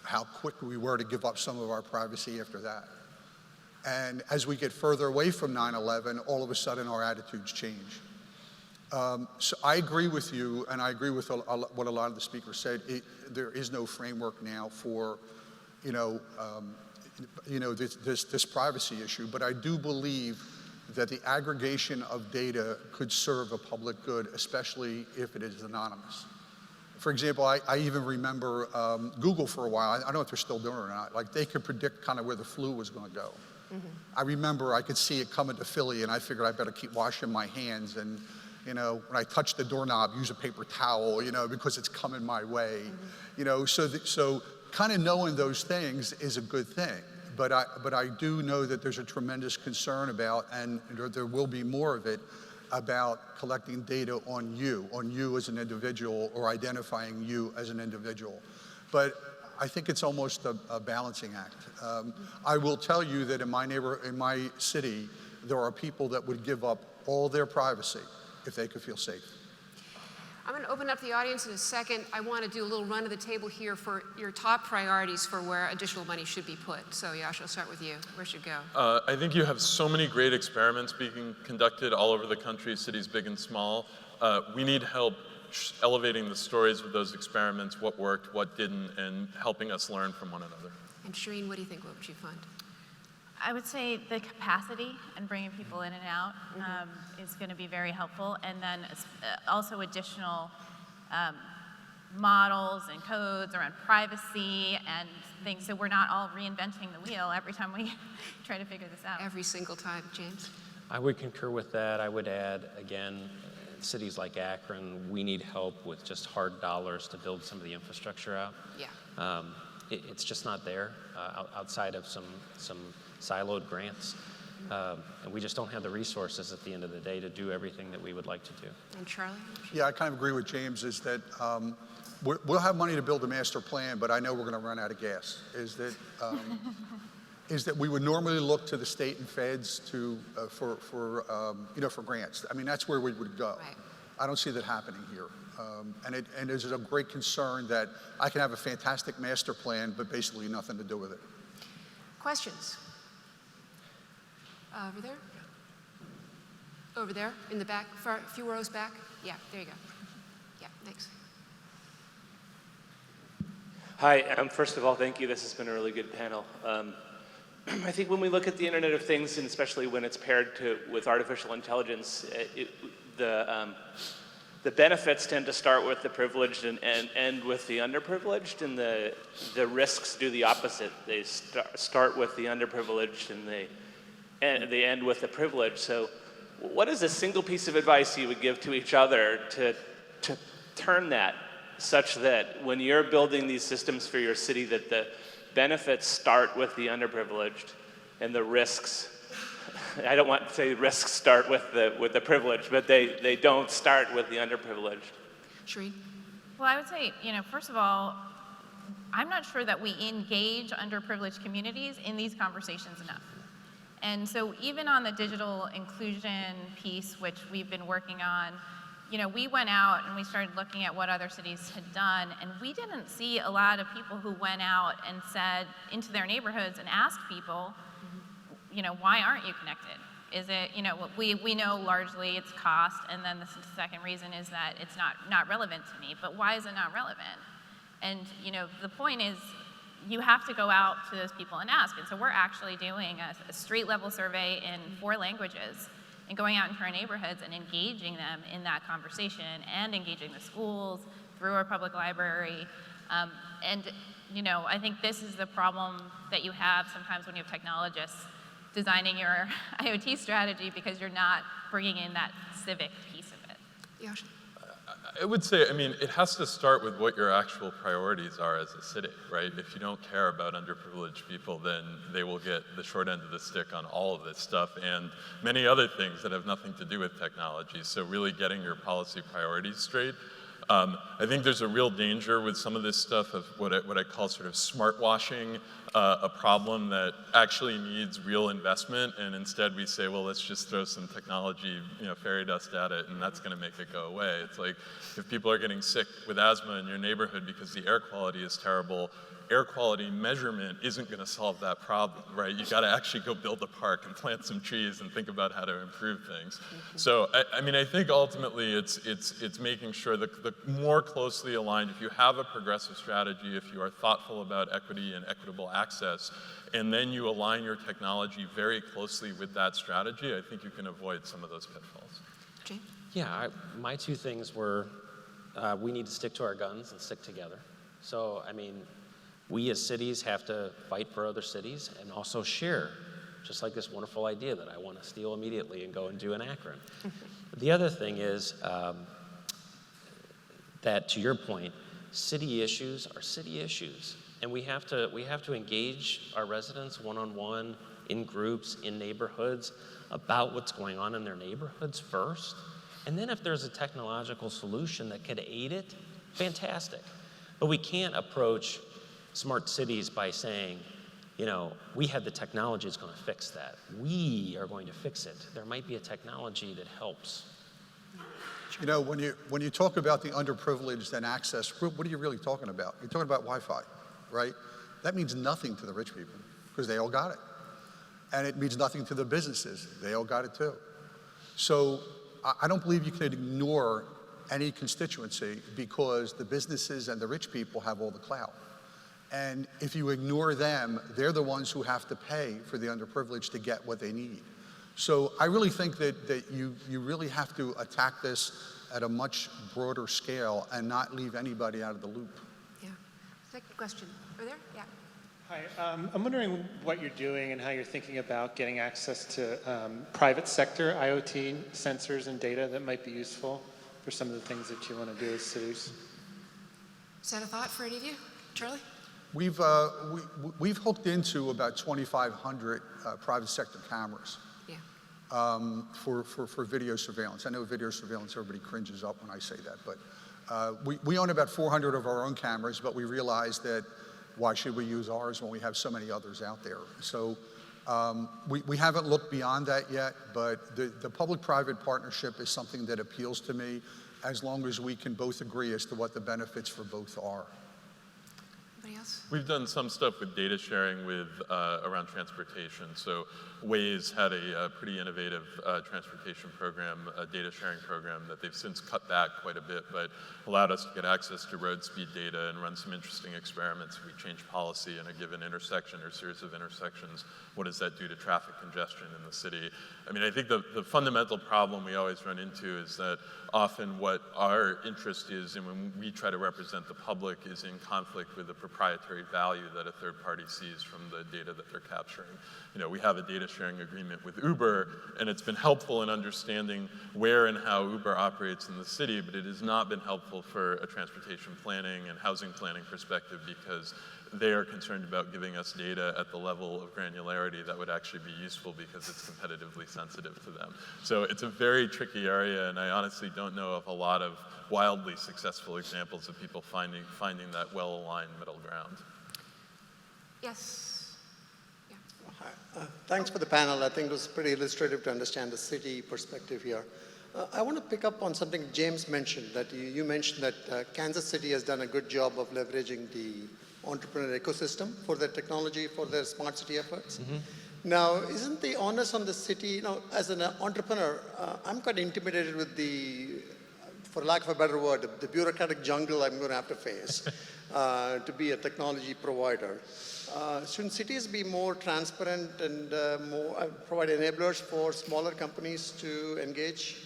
how quick we were to give up some of our privacy after that. And as we get further away from 9/11, all of a sudden our attitudes change. So I agree with you, and I agree with what a lot of the speakers said. There is no framework now for, this privacy issue. But I do believe that the aggregation of data could serve a public good, especially if it is anonymous. For example, I even remember Google for a while. I don't know if they're still doing it or not. Like they could predict kind of where the flu was going to go. I remember I could see it coming to Philly, and I figured I better keep washing my hands. And when I touch the doorknob, use a paper towel, because it's coming my way. So kind of knowing those things is a good thing. But I do know that there's a tremendous concern about, and there will be more of it, about collecting data on you as an individual, or identifying you as an individual. But I think it's almost a balancing act. I will tell you that in my city, there are people that would give up all their privacy if they could feel safe. I'm going to open up the audience in a second. I want to do a little run of the table here for your top priorities for where additional money should be put. So Yash, I'll start with you. Where should it go? I think you have so many great experiments being conducted all over the country, cities big and small. We need help elevating the stories of those experiments, what worked, what didn't, and helping us learn from one another. And Shireen, what do you think? What would you fund? I would say the capacity and bringing people in and out is going to be very helpful. And then also additional models and codes around privacy and things, so we're not all reinventing the wheel every time we try to figure this out. Every single time, James? I would concur with that. I would add, again, cities like Akron, we need help with just hard dollars to build some of the infrastructure out. Yeah. It's just not there outside of some siloed grants. And we just don't have the resources at the end of the day to do everything that we would like to do. And Charlie? Yeah, I kind of agree with James, is that we'll have money to build a master plan, but I know we're going to run out of gas. Is that we would normally look to the state and feds for grants. I mean, that's where we would go. Right. I don't see that happening here. And there's a great concern that I can have a fantastic master plan, but basically nothing to do with it. Questions? Over there? Over there, in the back, a few rows back? Yeah, there you go. Yeah, thanks. Hi, first of all, thank you. This has been a really good panel. I think when we look at the Internet of Things, and especially when it's paired with artificial intelligence, the benefits tend to start with the privileged and end with the underprivileged, and the risks do the opposite. They start with the underprivileged and they end with the privileged. So what is a single piece of advice you would give to each other to turn that such that when you're building these systems for your city, that the benefits start with the underprivileged and the risks, I don't want to say risks start with the privileged, but they don't start with the underprivileged. Shireen? Well, I would say, first of all, I'm not sure that we engage underprivileged communities in these conversations enough. And so even on the digital inclusion piece, which we've been working on, we went out and we started looking at what other cities had done, and we didn't see a lot of people who went out and said into their neighborhoods and asked people, why aren't you connected? Is it, we know largely it's cost, and then the second reason is that it's not relevant to me, but why is it not relevant? And, the point is, you have to go out to those people and ask. And so we're actually doing a street level survey in 4 languages and going out into our neighborhoods and engaging them in that conversation and engaging the schools through our public library. I think this is the problem that you have sometimes when you have technologists designing your IoT strategy, because you're not bringing in that civic piece of it. Yosh? I would say, it has to start with what your actual priorities are as a city, right? If you don't care about underprivileged people, then they will get the short end of the stick on all of this stuff and many other things that have nothing to do with technology. So really getting your policy priorities straight. I think there's a real danger with some of this stuff of what I call sort of smart washing a problem that actually needs real investment, and instead we say, well, let's just throw some technology, fairy dust at it, and that's going to make it go away. It's like if people are getting sick with asthma in your neighborhood because the air quality is terrible, air quality measurement isn't going to solve that problem, right? You got to actually go build a park and plant some trees and think about how to improve things. So, I think ultimately it's making sure that the more closely aligned, if you have a progressive strategy, if you are thoughtful about equity and equitable access, and then you align your technology very closely with that strategy, I think you can avoid some of those pitfalls. Jane? Yeah, my 2 things were we need to stick to our guns and stick together. So, we as cities have to fight for other cities and also share, just like this wonderful idea that I want to steal immediately and go and do in Akron. The other thing is that, to your point, city issues are city issues, and we have to engage our residents one-on-one, in groups, in neighborhoods, about what's going on in their neighborhoods first. And then if there's a technological solution that could aid it, fantastic. But we can't approach smart cities by saying, we have the technology that's going to fix that. We are going to fix it. There might be a technology that helps. When you talk about the underprivileged and access, what are you really talking about? You're talking about Wi-Fi, right? That means nothing to the rich people because they all got it. And it means nothing to the businesses. They all got it too. So I don't believe you can ignore any constituency because the businesses and the rich people have all the clout. And if you ignore them, they're the ones who have to pay for the underprivileged to get what they need. So I really think that you really have to attack this at a much broader scale and not leave anybody out of the loop. Yeah. Second question. Over there? Yeah. Hi. I'm wondering what you're doing and how you're thinking about getting access to private sector IoT sensors and data that might be useful for some of the things that you want to do as cities. Is that a thought for any of you? Charlie? We've hooked into about 2,500 private sector cameras for video surveillance. I know video surveillance, everybody cringes up when I say that, but we own about 400 of our own cameras, but we realized that why should we use ours when we have so many others out there? So we haven't looked beyond that yet, but the public-private partnership is something that appeals to me as long as we can both agree as to what the benefits for both are. Anybody else? We've done some stuff with data sharing around transportation. So Waze had a pretty innovative transportation program, a data sharing program that they've since cut back quite a bit, but allowed us to get access to road speed data and run some interesting experiments. If we change policy in a given intersection or series of intersections, what does that do to traffic congestion in the city? I think the fundamental problem we always run into is that often what our interest is, and when we try to represent the public, is in conflict with the proprietary value that a third party sees from the data that they're capturing. We have a data sharing agreement with Uber, and it's been helpful in understanding where and how Uber operates in the city, but it has not been helpful for a transportation planning and housing planning perspective because they are concerned about giving us data at the level of granularity that would actually be useful because it's competitively sensitive to them. So it's a very tricky area, and I honestly don't know of a lot of wildly successful examples of people finding that well-aligned middle ground. Yes. Thanks for the panel. I think it was pretty illustrative to understand the city perspective here. I want to pick up on something James mentioned, that you mentioned that Kansas City has done a good job of leveraging the entrepreneur ecosystem for their technology, for their smart city efforts. Now, isn't the onus on the city, as an entrepreneur, I'm quite intimidated with for lack of a better word, the bureaucratic jungle I'm going to have to face to be a technology provider. Shouldn't cities be more transparent and provide enablers for smaller companies to engage?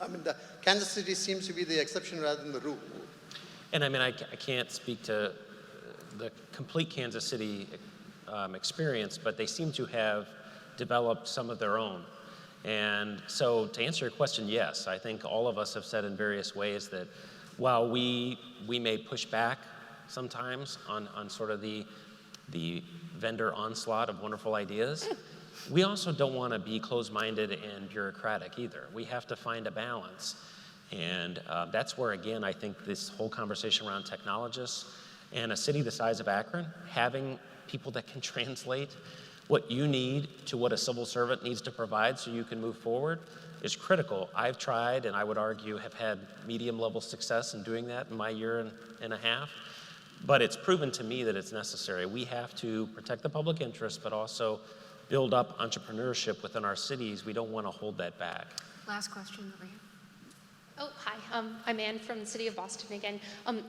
The Kansas City seems to be the exception rather than the rule. And I can't speak to the complete Kansas City experience, but they seem to have developed some of their own. And so to answer your question, yes, I think all of us have said in various ways that while we may push back sometimes on sort of the vendor onslaught of wonderful ideas, we also don't want to be closed-minded and bureaucratic either. We have to find a balance. And that's where, again, I think this whole conversation around technologists and a city the size of Akron, having people that can translate what you need to what a civil servant needs to provide so you can move forward is critical. I've tried, and I would argue have had medium-level success in doing that in my year and a half. But it's proven to me that it's necessary. We have to protect the public interest, but also build up entrepreneurship within our cities. We don't want to hold that back. Last question over here. Oh, hi. I'm Ann from the city of Boston again.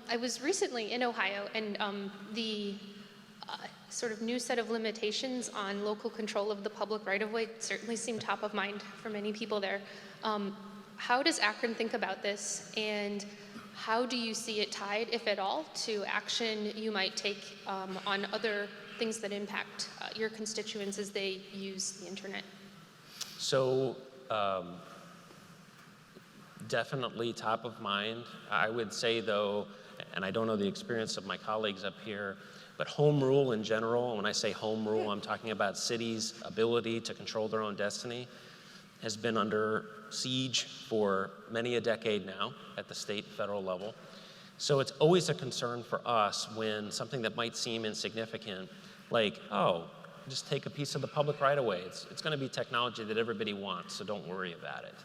I was recently in Ohio, and the sort of new set of limitations on local control of the public right-of-way certainly seem top of mind for many people there. How does Akron think about this, and how do you see it tied, if at all, to action you might take on other things that impact your constituents as they use the internet? So definitely top of mind. I would say, though, and I don't know the experience of my colleagues up here, but home rule in general, when I say home rule, I'm talking about cities' ability to control their own destiny, has been under siege for many a decade now at the state and federal level. So it's always a concern for us when something that might seem insignificant, like, oh, just take a piece of the public right away. It's going to be technology that everybody wants, so don't worry about it.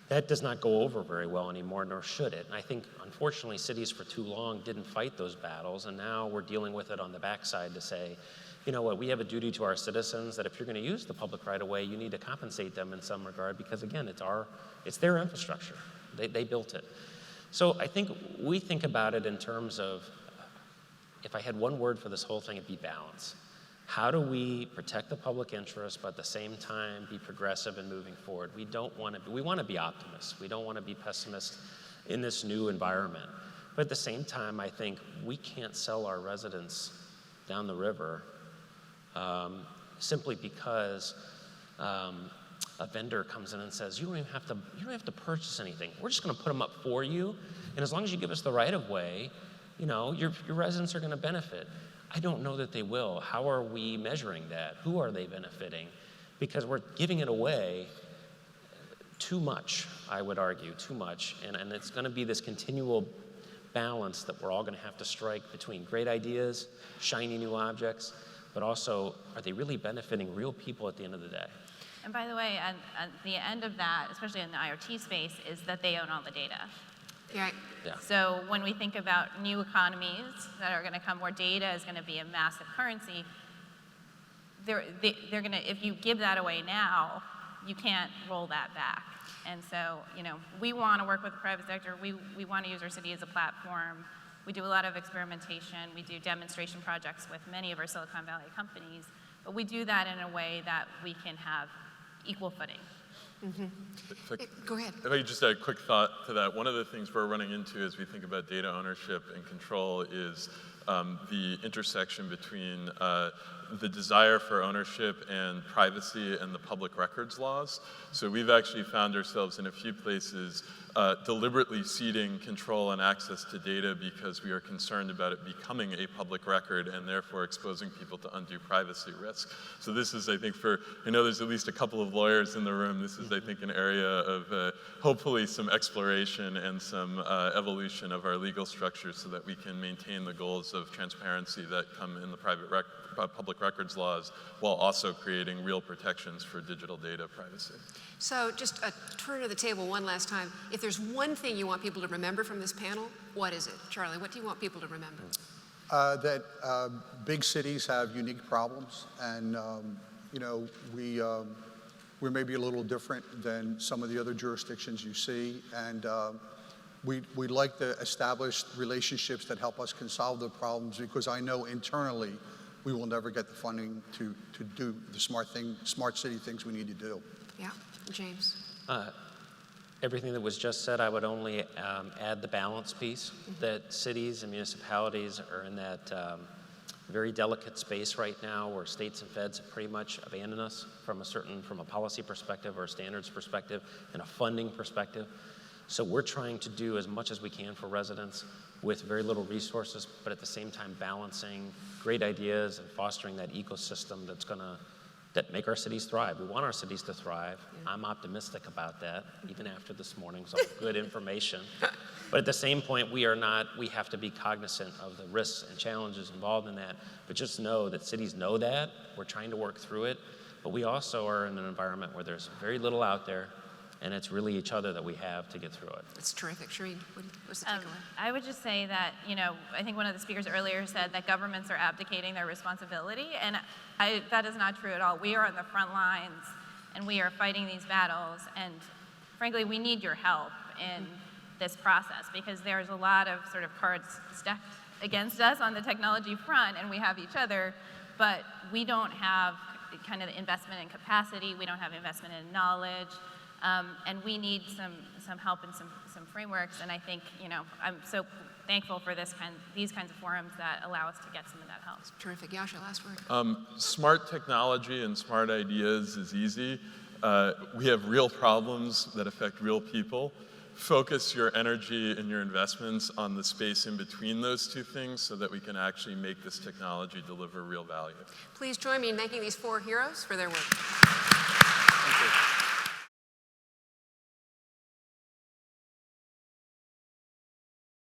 That does not go over very well anymore, nor should it. And I think, unfortunately, cities for too long didn't fight those battles, and now we're dealing with it on the backside to say, you know what, we have a duty to our citizens that if you're going to use the public right away, you need to compensate them in some regard because, again, it's their infrastructure. They built it. So I think we think about it in terms of, if I had one word for this whole thing, it'd be balance. How do we protect the public interest, but at the same time be progressive and moving forward? We want to be optimists. We don't want to be pessimists in this new environment. But at the same time, I think we can't sell our residents down the river simply because a vendor comes in and says, you don't have to purchase anything. We're just going to put them up for you, and as long as you give us the right of way, your residents are going to benefit. I don't know that they will. How are we measuring that? Who are they benefiting? Because we're giving it away too much, I would argue, too much. And it's going to be this continual balance that we're all going to have to strike between great ideas, shiny new objects, but also, are they really benefiting real people at the end of the day? And by the way, at the end of that, especially in the IoT space, is that they own all the data. Yeah. Yeah. So when we think about new economies that are going to come where data is going to be a massive currency, they're going to, if you give that away now, you can't roll that back. And so, we want to work with the private sector. We want to use our city as a platform. We do a lot of experimentation. We do demonstration projects with many of our Silicon Valley companies, but we do that in a way that we can have equal footing. Go ahead. If I could just add a quick thought to that, one of the things we're running into as we think about data ownership and control is the intersection between the desire for ownership and privacy and the public records laws. So we've actually found ourselves in a few places deliberately ceding control and access to data because we are concerned about it becoming a public record and therefore exposing people to undue privacy risk. So this is, I think, there's at least a couple of lawyers in the room. This is, I think, an area of hopefully some exploration and some evolution of our legal structure so that we can maintain the goals principles of transparency that come in the public records laws, while also creating real protections for digital data privacy. So just a turn of the table one last time. If there's one thing you want people to remember from this panel, what is it? Charlie, what do you want people to remember? That big cities have unique problems, and you know, we're maybe a little different than some of the other jurisdictions you see, and we'd like to establish relationships that help us can solve the problems, because I know internally we will never get the funding to do the smart city things we need to do. Yeah, James. Everything that was just said, I would only add the balance piece, that cities and municipalities are in that very delicate space right now where states and feds have pretty much abandoned us from a policy perspective or a standards perspective and a funding perspective. So we're trying to do as much as we can for residents with very little resources, but at the same time balancing great ideas and fostering that ecosystem that make our cities thrive. We want our cities to thrive. Yeah. I'm optimistic about that, even after this morning's all good information. But at the same point, we have to be cognizant of the risks and challenges involved in that, but just know that cities know that. We're trying to work through it, but we also are in an environment where there's very little out there, and it's really each other that we have to get through it. That's terrific. Shereen, what's the takeaway? I would just say that, I think one of the speakers earlier said that governments are abdicating their responsibility, and that is not true at all. We are on the front lines, and we are fighting these battles, and frankly, we need your help in this process, because there's a lot of sort of cards stacked against us on the technology front, and we have each other, but we don't have kind of the investment in capacity, we don't have investment in knowledge, and we need some help and some frameworks. And I think, I'm so thankful for these kinds of forums that allow us to get some of that help. That's terrific. Yasha, last word. Smart technology and smart ideas is easy. We have real problems that affect real people. Focus your energy and your investments on the space in between those two things so that we can actually make this technology deliver real value. Please join me in thanking these four heroes for their work.